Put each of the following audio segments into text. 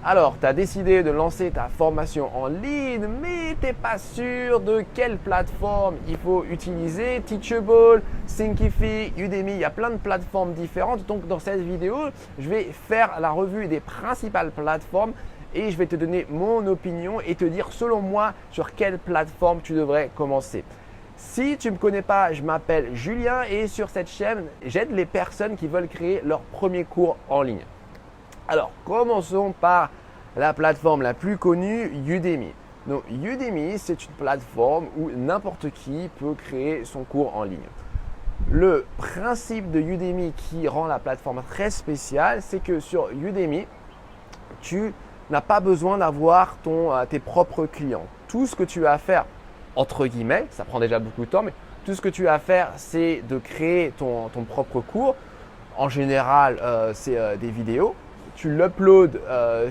Alors, tu as décidé de lancer ta formation en ligne, mais tu n'es pas sûr de quelle plateforme il faut utiliser. Teachable, Thinkific, Udemy, il y a plein de plateformes différentes. Donc, dans cette vidéo, je vais faire la revue des principales plateformes et je vais te donner mon opinion et te dire selon moi sur quelle plateforme tu devrais commencer. Si tu ne me connais pas, je m'appelle Julien et sur cette chaîne, j'aide les personnes qui veulent créer leur premier cours en ligne. Alors, commençons par la plateforme la plus connue, Udemy. Donc, Udemy, c'est une plateforme où n'importe qui peut créer son cours en ligne. Le principe de Udemy qui rend la plateforme très spéciale, c'est que sur Udemy, tu n'as pas besoin d'avoir tes propres clients. Tout ce que tu as à faire, entre guillemets, ça prend déjà beaucoup de temps, mais tout ce que tu as à faire, c'est de créer ton propre cours. En général, c'est des vidéos. Tu l'uploads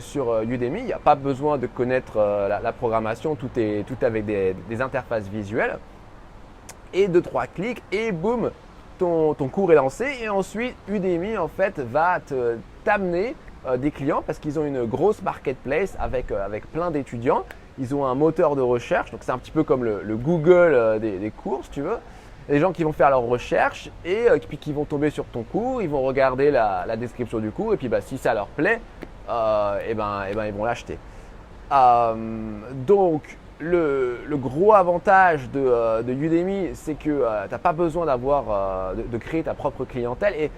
sur Udemy, il n'y a pas besoin de connaître la programmation, tout avec des interfaces visuelles. Et 2-3 clics et boum, ton cours est lancé. Et ensuite, Udemy en fait va t'amener des clients parce qu'ils ont une grosse marketplace avec plein d'étudiants. Ils ont un moteur de recherche, donc c'est un petit peu comme le Google des cours si tu veux. Les gens qui vont faire leurs recherches et puis qui vont tomber sur ton cours, ils vont regarder la description du cours et puis si ça leur plaît, ils vont l'acheter. Donc le gros avantage de Udemy, c'est que tu n'as pas besoin de créer ta propre clientèle. Et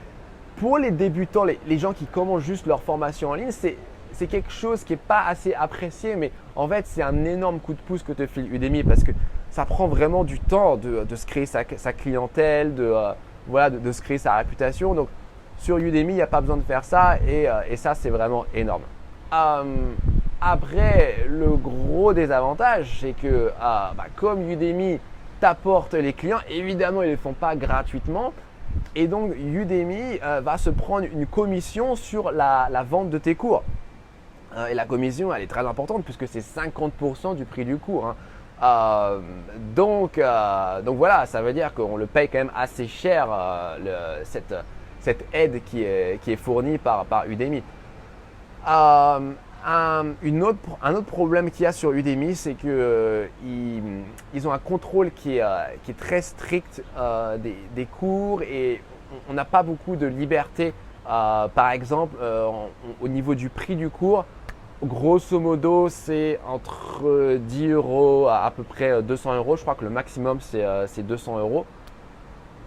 pour les débutants, les gens qui commencent juste leur formation en ligne, c'est quelque chose qui n'est pas assez apprécié, mais en fait, c'est un énorme coup de pouce que te file Udemy parce que ça prend vraiment du temps de se créer sa clientèle, de se créer sa réputation. Donc, sur Udemy, il n'y a pas besoin de faire ça et ça, c'est vraiment énorme. Après, le gros désavantage, c'est que comme Udemy t'apporte les clients, évidemment, ils ne les font pas gratuitement. Et donc, Udemy va se prendre une commission sur la vente de tes cours. Et la commission, elle est très importante puisque c'est 50% du prix du cours. Donc voilà, ça veut dire qu'on le paye quand même assez cher, cette aide qui est fournie par Udemy. Un autre problème qu'il y a sur Udemy, c'est qu'ils ont un contrôle qui est très strict des cours et on n'a pas beaucoup de liberté. Par exemple, au niveau du prix du cours, grosso modo, c'est entre 10 € à peu près 200 €. Je crois que le maximum, c'est 200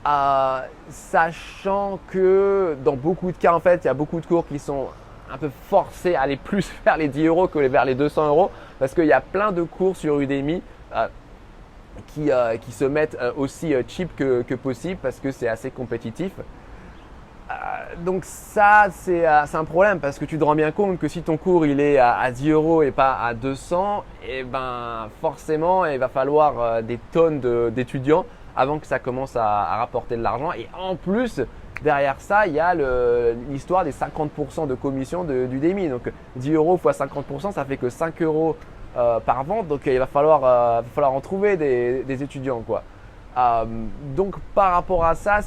€. Sachant que dans beaucoup de cas, en fait, il y a beaucoup de cours qui sont un peu forcés à aller plus vers les 10 € que vers les 200 € parce qu'il y a plein de cours sur Udemy qui se mettent aussi cheap que possible parce que c'est assez compétitif. Donc ça, c'est un problème parce que tu te rends bien compte que si ton cours il est à 10 € et pas à 200, et forcément, il va falloir des tonnes d'étudiants avant que ça commence à rapporter de l'argent. Et en plus, derrière ça, il y a l'histoire des 50% de commission d'Udemy. Donc 10 € fois 50%, ça fait que 5 € par vente. Donc il va falloir en trouver des étudiants, quoi. Donc par rapport à ça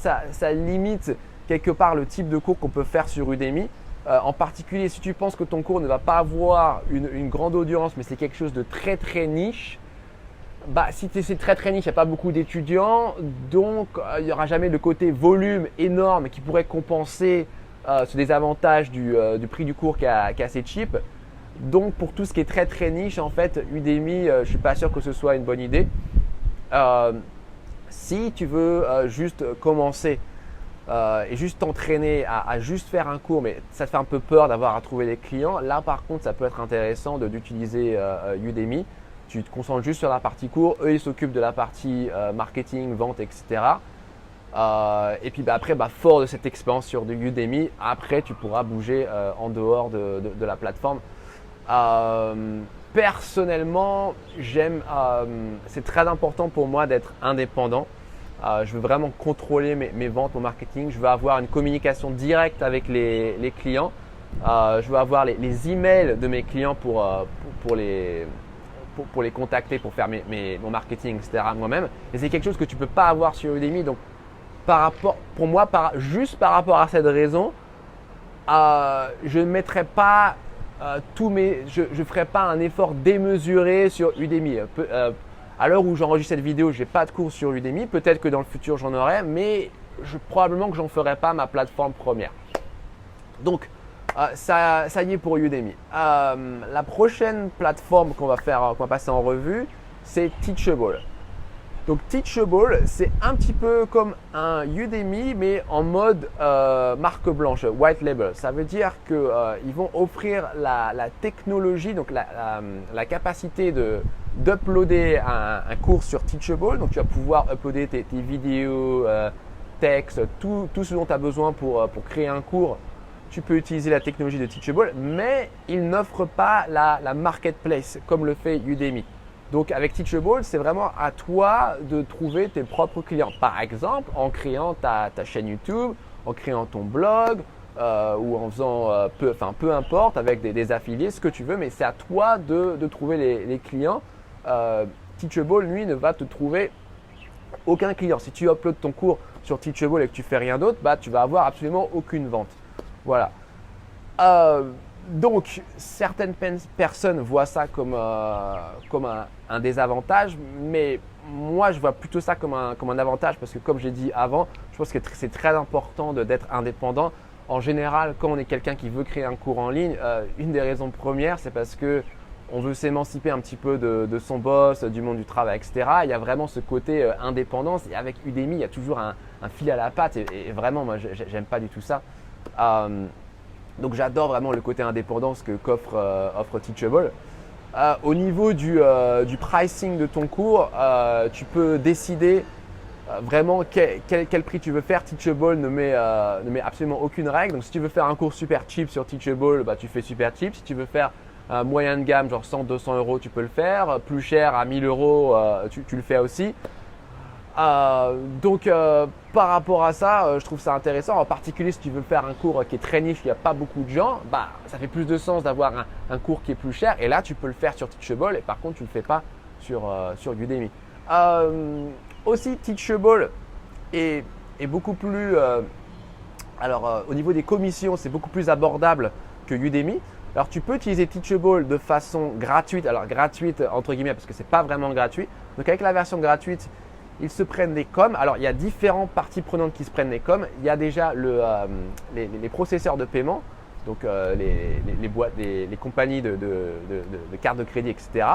limite quelque part le type de cours qu'on peut faire sur Udemy. En particulier, si tu penses que ton cours ne va pas avoir une grande audience, mais c'est quelque chose de très très niche, si c'est très très niche, il n'y a pas beaucoup d'étudiants, donc il n'y aura jamais le côté volume énorme qui pourrait compenser ce désavantage du prix du cours qui est assez cheap. Donc pour tout ce qui est très très niche, en fait, Udemy, je ne suis pas sûr que ce soit une bonne idée. Si tu veux juste commencer et juste t'entraîner à juste faire un cours, mais ça te fait un peu peur d'avoir à trouver des clients, là par contre, ça peut être intéressant d'utiliser Udemy. Tu te concentres juste sur la partie cours, eux ils s'occupent de la partie marketing, vente, etc. Et puis après, fort de cette expérience sur Udemy, après tu pourras bouger en dehors de la plateforme. Personnellement, c'est très important pour moi d'être indépendant. Je veux vraiment contrôler mes ventes, mon marketing. Je veux avoir une communication directe avec les clients. Je veux avoir les emails de mes clients pour les contacter, pour faire mon marketing, etc. moi-même. Et c'est quelque chose que tu ne peux pas avoir sur Udemy. Donc, pour moi, juste par rapport à cette raison, je ne mettrai pas je ne ferai pas un effort démesuré sur Udemy. À l'heure où j'enregistre cette vidéo, je n'ai pas de cours sur Udemy. Peut-être que dans le futur, j'en aurai, mais probablement que j'en ferai pas ma plateforme première. Donc, ça y est pour Udemy. La prochaine plateforme qu'on va passer en revue, c'est Teachable. Donc Teachable, c'est un petit peu comme un Udemy, mais en mode marque blanche, white label. Ça veut dire qu'ils vont offrir la technologie, donc la capacité d'uploader un cours sur Teachable. Donc tu vas pouvoir uploader tes vidéos, textes, tout ce dont tu as besoin pour créer un cours. Tu peux utiliser la technologie de Teachable, mais ils n'offrent pas la marketplace comme le fait Udemy. Donc avec Teachable, c'est vraiment à toi de trouver tes propres clients. Par exemple, en créant ta chaîne YouTube, en créant ton blog ou en faisant peu importe, avec des affiliés, ce que tu veux, mais c'est à toi de trouver les clients. Teachable, lui, ne va te trouver aucun client. Si tu uploads ton cours sur Teachable et que tu fais rien d'autre, tu vas avoir absolument aucune vente. Voilà. Donc, certaines personnes voient ça comme un désavantage, mais moi, je vois plutôt ça comme un avantage parce que, comme j'ai dit avant, je pense que c'est très important d'être indépendant. En général, quand on est quelqu'un qui veut créer un cours en ligne, une des raisons premières, c'est parce qu'on veut s'émanciper un petit peu de son boss, du monde du travail, etc. Il y a vraiment ce côté indépendance et avec Udemy, il y a toujours un fil à la patte et vraiment, moi, j'aime pas du tout ça. Donc j'adore vraiment le côté indépendance qu'offre Teachable. Au niveau du pricing de ton cours, tu peux décider vraiment quel prix tu veux faire. Teachable ne met absolument aucune règle. Donc si tu veux faire un cours super cheap sur Teachable, tu fais super cheap. Si tu veux faire un moyen de gamme, genre 100-200 euros, tu peux le faire. Plus cher, à 1000 euros, tu le fais aussi. Donc par rapport à ça, je trouve ça intéressant. En particulier si tu veux faire un cours qui est très niche, il n'y a pas beaucoup de gens, ça fait plus de sens d'avoir un cours qui est plus cher. Et là, tu peux le faire sur Teachable et par contre, tu ne le fais pas sur Udemy. Aussi, Teachable est beaucoup plus… au niveau des commissions, c'est beaucoup plus abordable que Udemy. Alors, tu peux utiliser Teachable de façon gratuite. Alors, gratuite entre guillemets parce que ce n'est pas vraiment gratuit. Donc, avec la version gratuite, ils se prennent des coms. Alors, il y a différentes parties prenantes qui se prennent des coms. Il y a déjà les processeurs de paiement, donc les compagnies de cartes de crédit, etc.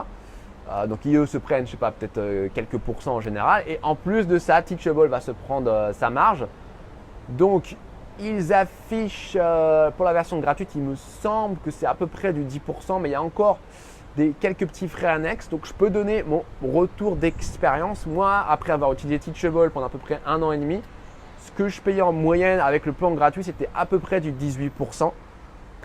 Donc, ils se prennent, je sais pas, peut-être quelques pourcents en général. Et en plus de ça, Teachable va se prendre sa marge. Donc, ils affichent pour la version gratuite, il me semble que c'est à peu près du 10%, mais il y a encore quelques petits frais annexes. Donc, je peux donner mon retour d'expérience. Moi, après avoir utilisé Teachable pendant à peu près 1 an et demi, ce que je payais en moyenne avec le plan gratuit, c'était à peu près du 18%.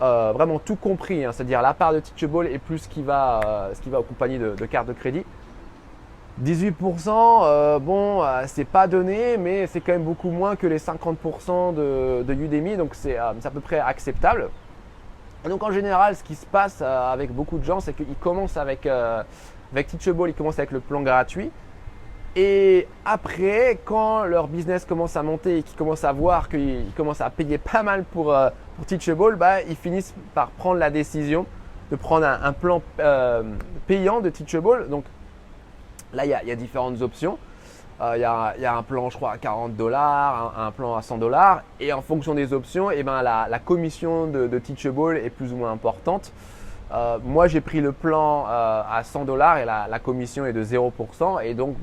Vraiment tout compris, hein, c'est-à-dire la part de Teachable et plus ce qui va aux compagnies de cartes de crédit. 18%, c'est pas donné, mais c'est quand même beaucoup moins que les 50% de Udemy, donc c'est à peu près acceptable. Donc en général, ce qui se passe avec beaucoup de gens, c'est qu'ils commencent avec Teachable, ils commencent avec le plan gratuit. Et après, quand leur business commence à monter et qu'ils commencent à voir qu'ils commencent à payer pas mal pour Teachable, ils finissent par prendre la décision de prendre un plan payant de Teachable. Donc là, il y a différentes options. Il y a un plan, je crois, à $40, un plan à $100. Et en fonction des options, la commission de Teachable est plus ou moins importante. Moi, j'ai pris le plan à $100 et la commission est de 0%. Et donc,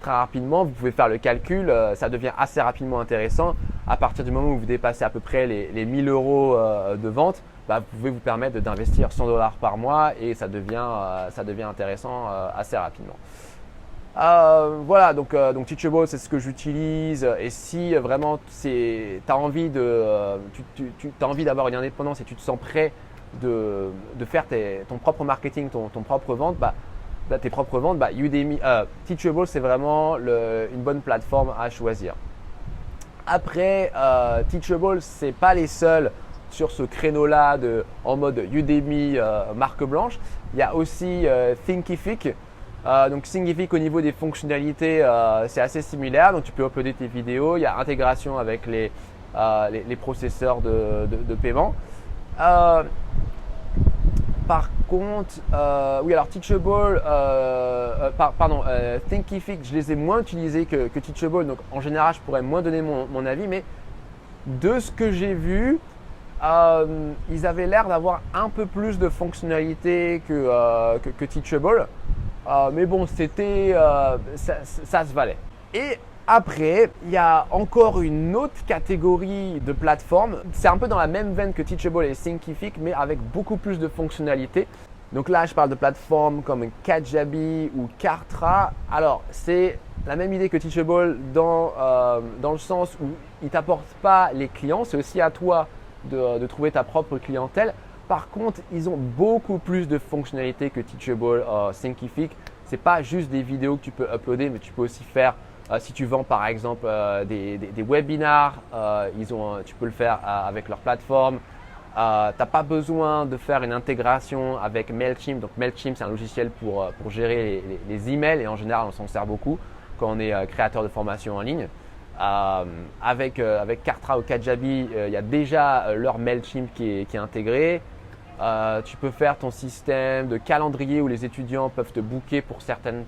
très rapidement, vous pouvez faire le calcul. Ça devient assez rapidement intéressant. À partir du moment où vous dépassez à peu près les 1000 euros de vente, vous pouvez vous permettre d'investir $100 par mois et ça devient intéressant assez rapidement. Voilà, donc Teachable, c'est ce que j'utilise. Et si vraiment tu as envie d'avoir une indépendance et tu te sens prêt de faire ton propre marketing, ton propre vente, tes propres ventes, Udemy, Teachable, c'est vraiment une bonne plateforme à choisir. Après, Teachable, c'est pas les seuls sur ce créneau-là en mode Udemy marque blanche. Il y a aussi Thinkific. Donc Thinkific, au niveau des fonctionnalités, c'est assez similaire. Donc tu peux uploader tes vidéos. Il y a intégration avec les processeurs de paiement. par contre, oui, alors Teachable, Thinkific, je les ai moins utilisés que Teachable. Donc, en général, je pourrais moins donner mon avis. Mais de ce que j'ai vu, ils avaient l'air d'avoir un peu plus de fonctionnalités que Teachable. Mais bon, ça se valait. Et après, il y a encore une autre catégorie de plateformes. C'est un peu dans la même veine que Teachable et Thinkific, mais avec beaucoup plus de fonctionnalités. Donc là, je parle de plateformes comme Kajabi ou Kartra. Alors, c'est la même idée que Teachable dans le sens où ils ne t'apportent pas les clients. C'est aussi à toi de trouver ta propre clientèle. Par contre, ils ont beaucoup plus de fonctionnalités que Teachable, Thinkific. Ce n'est pas juste des vidéos que tu peux uploader, mais tu peux aussi faire, si tu vends par exemple des webinars, tu peux le faire avec leur plateforme. Tu n'as pas besoin de faire une intégration avec Mailchimp. Donc Mailchimp, c'est un logiciel pour gérer les emails et en général, on s'en sert beaucoup quand on est créateur de formation en ligne. Avec Kartra ou Kajabi, il y a déjà leur Mailchimp qui est intégré. Tu peux faire ton système de calendrier où les étudiants peuvent te booker pour certaines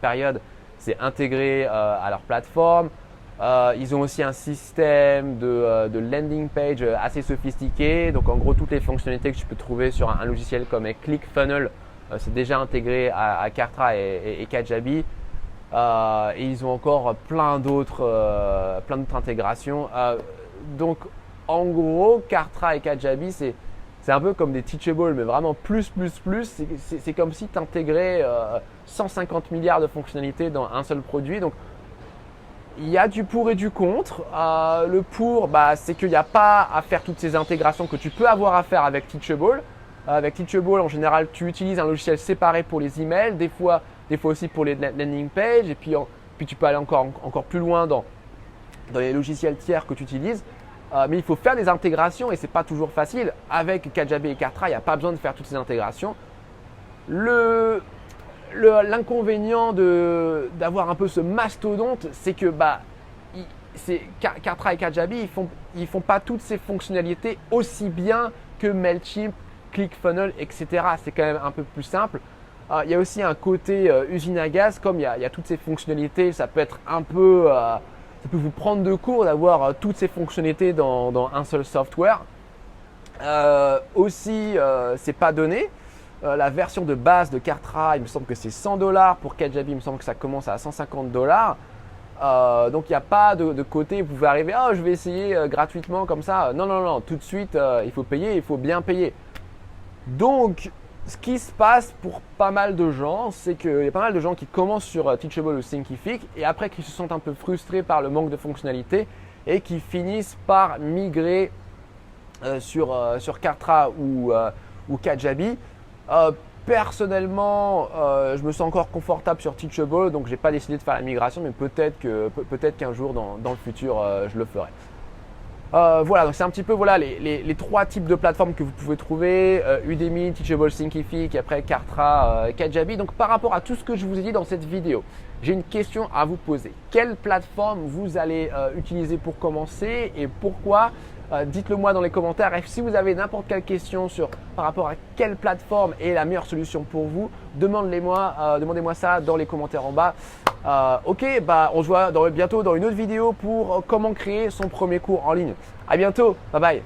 périodes. C'est intégré à leur plateforme. Ils ont aussi un système de landing page assez sophistiqué. Donc en gros, toutes les fonctionnalités que tu peux trouver sur un logiciel comme ClickFunnels, c'est déjà intégré à Kartra et Kajabi. Et ils ont encore plein d'autres intégrations. Donc en gros, Kartra et Kajabi, c'est un peu comme des Teachable, mais vraiment plus. C'est comme si tu intégrais 150 milliards de fonctionnalités dans un seul produit. Donc, il y a du pour et du contre. Le pour, c'est qu'il n'y a pas à faire toutes ces intégrations que tu peux avoir à faire avec Teachable. Avec Teachable, en général, tu utilises un logiciel séparé pour les emails, des fois aussi pour les landing pages. Et puis tu peux aller encore plus loin dans les logiciels tiers que tu utilises. Mais il faut faire des intégrations et ce n'est pas toujours facile. Avec Kajabi et Kartra, il n'y a pas besoin de faire toutes ces intégrations. L'inconvénient d'avoir un peu ce mastodonte, c'est que Kartra et Kajabi, ils font pas toutes ces fonctionnalités aussi bien que Mailchimp, ClickFunnels, etc. C'est quand même un peu plus simple. Il y a aussi un côté usine à gaz, comme il y a toutes ces fonctionnalités, ça peut être un peu… ça peut vous prendre de court d'avoir toutes ces fonctionnalités dans un seul software. Aussi, c'est pas donné. La version de base de Kartra, il me semble que c'est $100. Pour Kajabi, il me semble que ça commence à $150. Donc, il n'y a pas de côté, vous pouvez arriver, je vais essayer gratuitement comme ça. Non, tout de suite, il faut payer, il faut bien payer. Donc, ce qui se passe pour pas mal de gens, c'est qu'il y a pas mal de gens qui commencent sur Teachable ou Thinkific et après qui se sentent un peu frustrés par le manque de fonctionnalités et qui finissent par migrer sur Kartra ou Kajabi. Personnellement, je me sens encore confortable sur Teachable, donc je n'ai pas décidé de faire la migration, mais peut-être qu'un jour dans le futur, je le ferai. Voilà, donc c'est un petit peu les trois types de plateformes que vous pouvez trouver, Udemy, Teachable, Thinkific et après Kartra, Kajabi. Donc par rapport à tout ce que je vous ai dit dans cette vidéo, j'ai une question à vous poser. Quelle plateforme vous allez utiliser pour commencer et pourquoi? Dites-le moi dans les commentaires. Et si vous avez n'importe quelle question par rapport à quelle plateforme est la meilleure solution pour vous, demandez-moi ça dans les commentaires en bas. Ok, on se voit bientôt dans une autre vidéo pour comment créer son premier cours en ligne. À bientôt, bye bye.